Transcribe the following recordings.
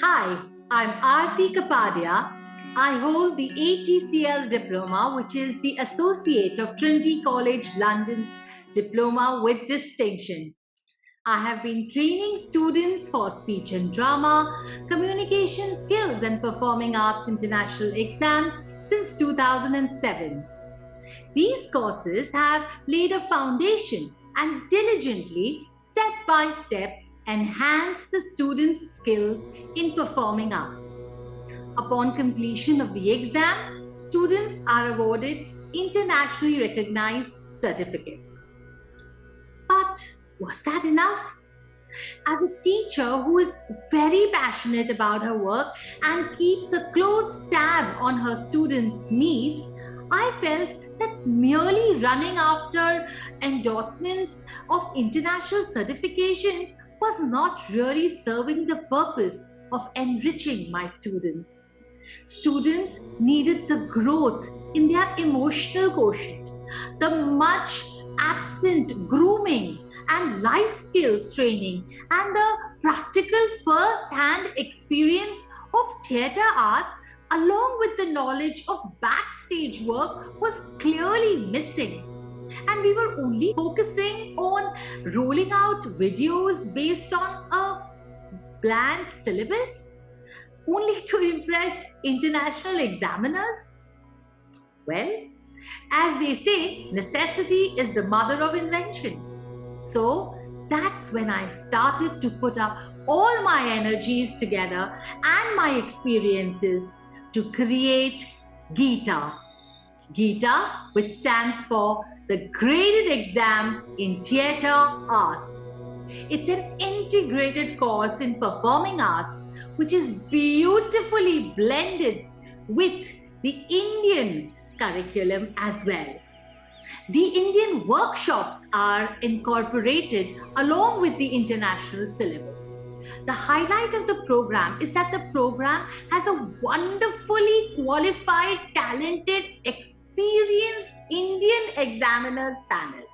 Hi, I'm Aarti Kapadia. I hold the ATCL diploma, which is the Associate of Trinity College London's diploma with distinction. I have been training students for speech and drama, communication skills, and performing arts international exams since 2007. These courses have laid a foundation and diligently, step by step, enhance the students' skills in performing arts. Upon completion of the exam, students are awarded internationally recognized certificates. But was that enough? As a teacher who is very passionate about her work and keeps a close tab on her students' needs, I felt that merely running after endorsements of international certifications was not really serving the purpose of enriching my students. Students needed the growth in their emotional quotient, the much absent grooming and life skills training, and the practical first-hand experience of theatre arts along with the knowledge of backstage work was clearly missing. And we were only focusing on rolling out videos based on a bland syllabus, only to impress international examiners? Well, as they say, necessity is the mother of invention. So that's when I started to put up all my energies together and my experiences to create GITA. GITA, which stands for the Graded Exam in Theatre Arts. It's an integrated course in performing arts which is beautifully blended with the Indian curriculum as well. The Indian workshops are incorporated along with the international syllabus. The highlight of the program is that the program has a wonderfully qualified, talented, experienced Indian examiners panel.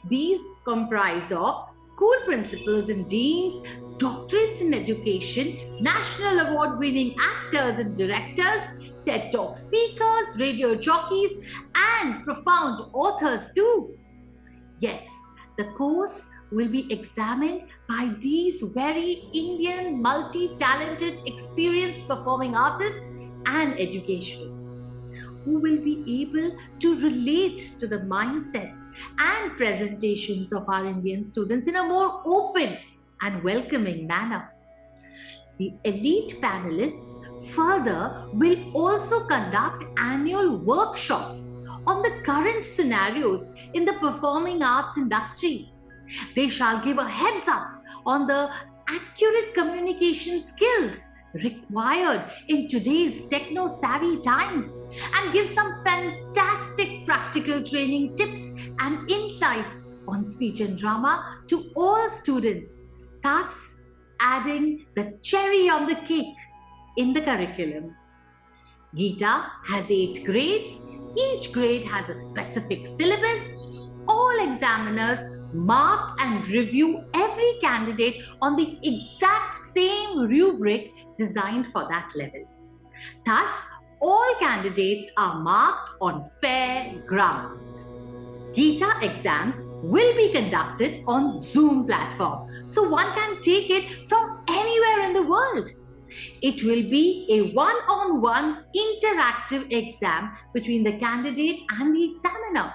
These comprise of school principals and deans, doctorates in education, national award-winning actors and directors, TED Talk speakers, radio jockeys, and profound authors too. Yes, the course will be examined by these very Indian, multi-talented, experienced performing artists and educationists who will be able to relate to the mindsets and presentations of our Indian students in a more open and welcoming manner. The elite panelists further will also conduct annual workshops on the current scenarios in the performing arts industry. They shall give a heads up on the accurate communication skills required in today's techno-savvy times and give some fantastic practical training tips and insights on speech and drama to all students, thus adding the cherry on the cake in the curriculum. GITA has 8 grades. Each grade has a specific syllabus. All examiners mark and review every candidate on the exact same rubric designed for that level. Thus, all candidates are marked on fair grounds. GITA exams will be conducted on Zoom platform, so one can take it from anywhere in the world. It will be a one-on-one interactive exam between the candidate and the examiner,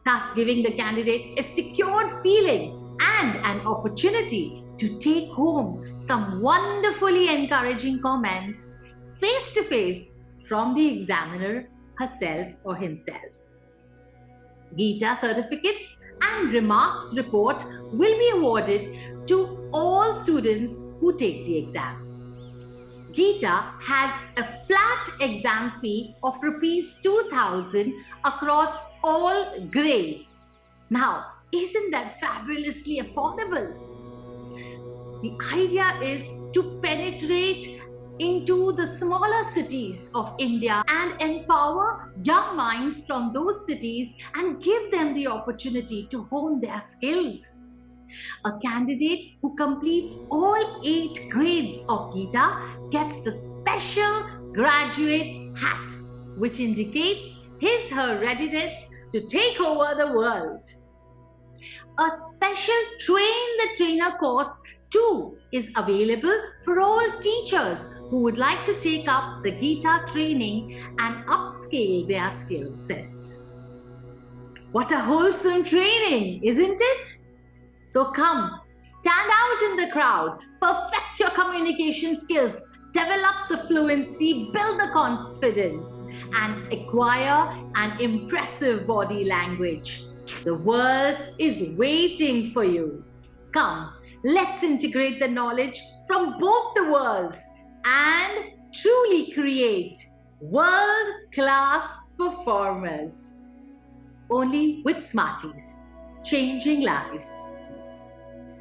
thus giving the candidate a secured feeling and an opportunity to take home some wonderfully encouraging comments face-to-face from the examiner herself or himself. GITA certificates and remarks report will be awarded to all students who take the exam. GITA has a flat exam fee of Rs 2,000 across all grades. Now, isn't that fabulously affordable? The idea is to penetrate into the smaller cities of India and empower young minds from those cities and give them the opportunity to hone their skills. A candidate who completes all 8 grades of Gita gets the special graduate hat, which indicates her readiness to take over the world. A special Train the Trainer course too is available for all teachers who would like to take up the Gita training and upscale their skill sets. What a wholesome training, isn't it? So come, stand out in the crowd, perfect your communication skills, develop the fluency, build the confidence, and acquire an impressive body language. The world is waiting for you. Come, let's integrate the knowledge from both the worlds and truly create world-class performers. Only with Smarties, changing lives.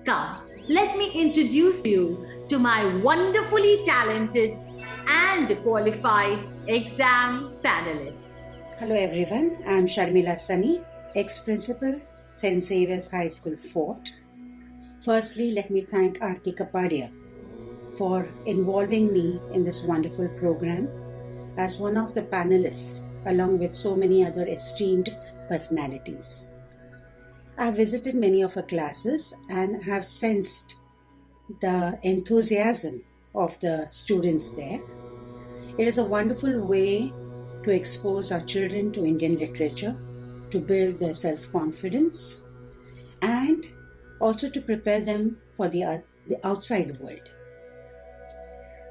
Come, let me introduce you to my wonderfully talented and qualified exam panelists. Hello everyone, I am Sharmila Sunny, ex-principal, St. Xavier's High School, Fort. Firstly, let me thank Aarti Kapadia for involving me in this wonderful program as one of the panelists along with so many other esteemed personalities. I have visited many of her classes and have sensed the enthusiasm of the students there. It is a wonderful way to expose our children to Indian literature, to build their self-confidence, and also to prepare them for the outside world.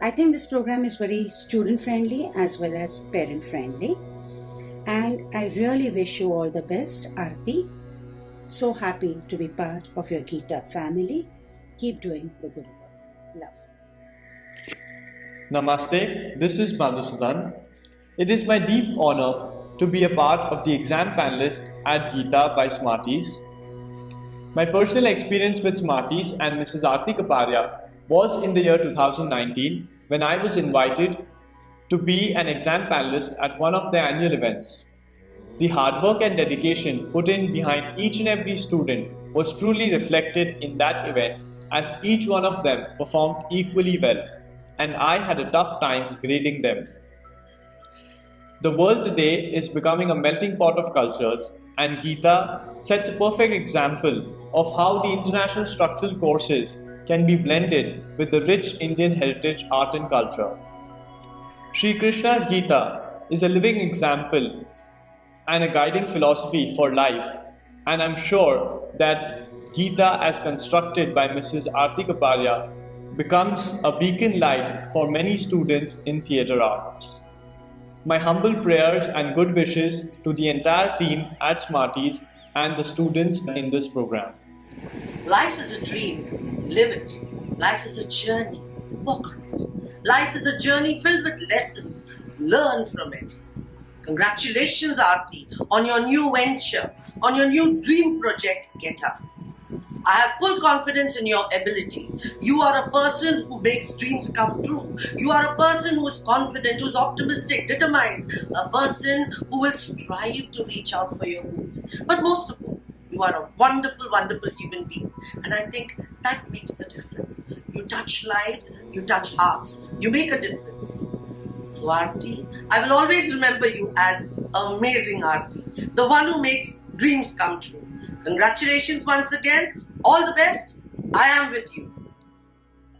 I think this program is very student-friendly as well as parent-friendly, and I really wish you all the best, Aarti. So happy to be part of your Gita family. Keep doing the good work. Love. Namaste, this is Madhusudan. It is my deep honor to be a part of the exam panelist at Gita by Smarties. My personal experience with Smarties and Mrs. Aarti Kapadia was in the year 2019 when I was invited to be an exam panelist at one of their annual events. The hard work and dedication put in behind each and every student was truly reflected in that event, as each one of them performed equally well, and I had a tough time grading them. The world today is becoming a melting pot of cultures, and Gita sets a perfect example of how the international structural courses can be blended with the rich Indian heritage, art and culture. Sri Krishna's Gita is a living example and a guiding philosophy for life, and I'm sure that Gita as constructed by Mrs. Aarti Kapadia becomes a beacon light for many students in theatre arts. My humble prayers and good wishes to the entire team at Smarties and the students in this program. Life is a dream, live it. Life is a journey, walk on it. Life is a journey filled with lessons, learn from it. Congratulations, Aarti, on your new venture, on your new dream project, GETA. I have full confidence in your ability. You are a person who makes dreams come true. You are a person who is confident, who is optimistic, determined, a person who will strive to reach out for your goals. But most of all, you are a wonderful, wonderful human being. And I think that makes the difference. You touch lives, you touch hearts, you make a difference. So Aarti, I will always remember you as amazing Aarti, the one who makes dreams come true. Congratulations once again. All the best. I am with you.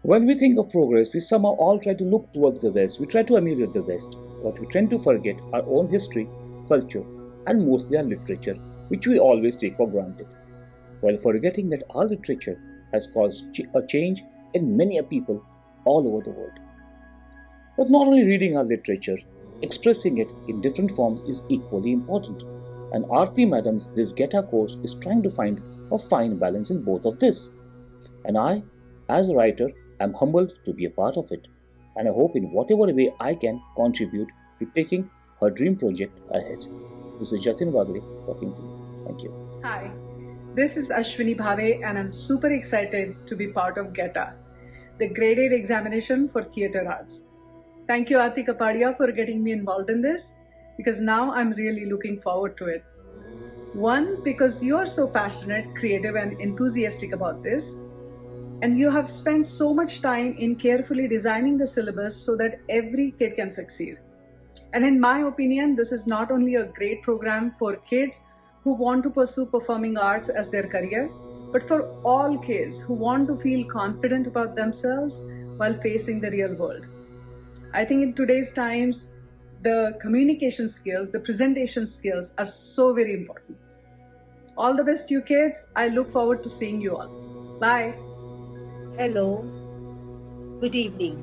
When we think of progress, we somehow all try to look towards the West. We try to emulate the West, but we tend to forget our own history, culture, and mostly our literature, which we always take for granted, while forgetting that our literature has caused a change in many people all over the world. But not only reading our literature, expressing it in different forms is equally important. And Aarti Madam's This GETA course is trying to find a fine balance in both of this. And I, as a writer, am humbled to be a part of it. And I hope in whatever way I can contribute to taking her dream project ahead. This is Jatin Wagre talking to you. Thank you. Hi, this is Ashwini Bhave and I'm super excited to be part of GETA, the graded examination for theatre arts. Thank you Aarti Kapadia for getting me involved in this, because now I'm really looking forward to it. One, because you are so passionate, creative, and enthusiastic about this, and you have spent so much time in carefully designing the syllabus so that every kid can succeed. And in my opinion, this is not only a great program for kids who want to pursue performing arts as their career, but for all kids who want to feel confident about themselves while facing the real world. I think in today's times, the communication skills, the presentation skills are so very important. All the best, you kids. I look forward to seeing you all. Bye. Hello, good evening.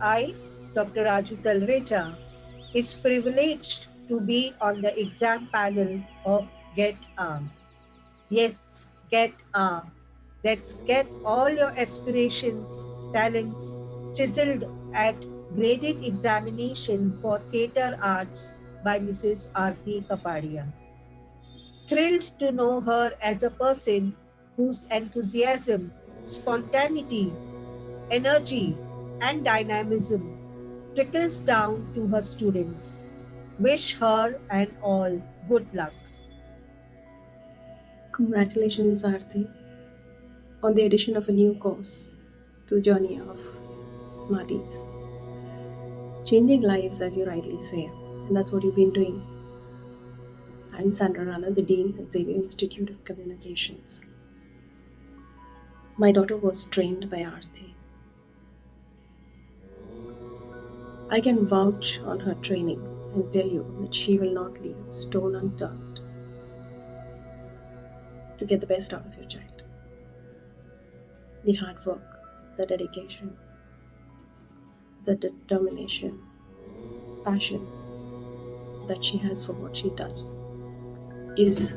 I, Dr. Raju Talreja, is privileged to be on the exam panel of Get Arm. Yes, Get Arm. Let's get all your aspirations, talents chiseled at graded examination for theatre arts by Mrs. Aarti Kapadia. Thrilled to know her as a person whose enthusiasm, spontaneity, energy, and dynamism trickles down to her students. Wish her and all good luck. Congratulations, Aarti, on the addition of a new course to the journey of Smarties. Changing lives, as you rightly say, and that's what you've been doing. I'm Sandra Rana, the Dean at Xavier Institute of Communications. My daughter was trained by Aarti. I can vouch on her training and tell you that she will not leave a stone unturned to get the best out of your child. The hard work, the dedication, the determination, passion that she has for what she does is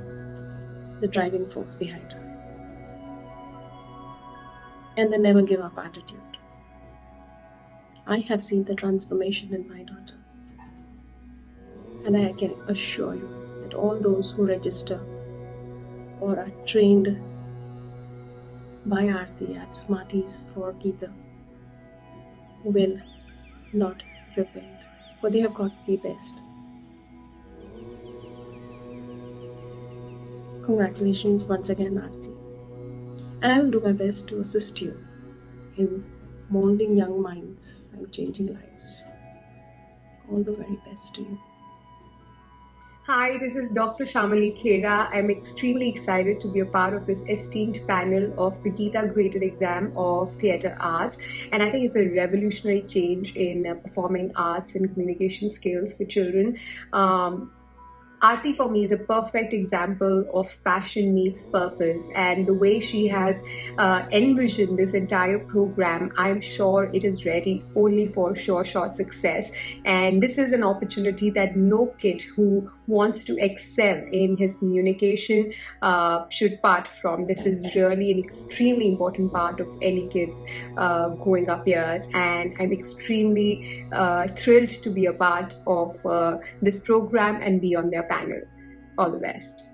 the driving force behind her. And the never give up attitude. I have seen the transformation in my daughter. And I can assure you that all those who register or are trained by Aarti at Smarties for Geeta will not repent, for they have got the best. Congratulations once again, Aarti. And I will do my best to assist you in molding young minds and changing lives. All the very best to you. Hi, this is Dr. Shamali Khera. I'm extremely excited to be a part of this esteemed panel of the Geeta Graded Exam of Theatre Arts. And I think it's a revolutionary change in performing arts and communication skills for children. Aarti for me is a perfect example of passion meets purpose, and the way she has envisioned this entire program, I'm sure it is ready only for sure shot success. And this is an opportunity that no kid who wants to excel in his communication should part from. This is really an extremely important part of any kid's growing up years, and I'm extremely thrilled to be a part of this program and be on their panel. All the best.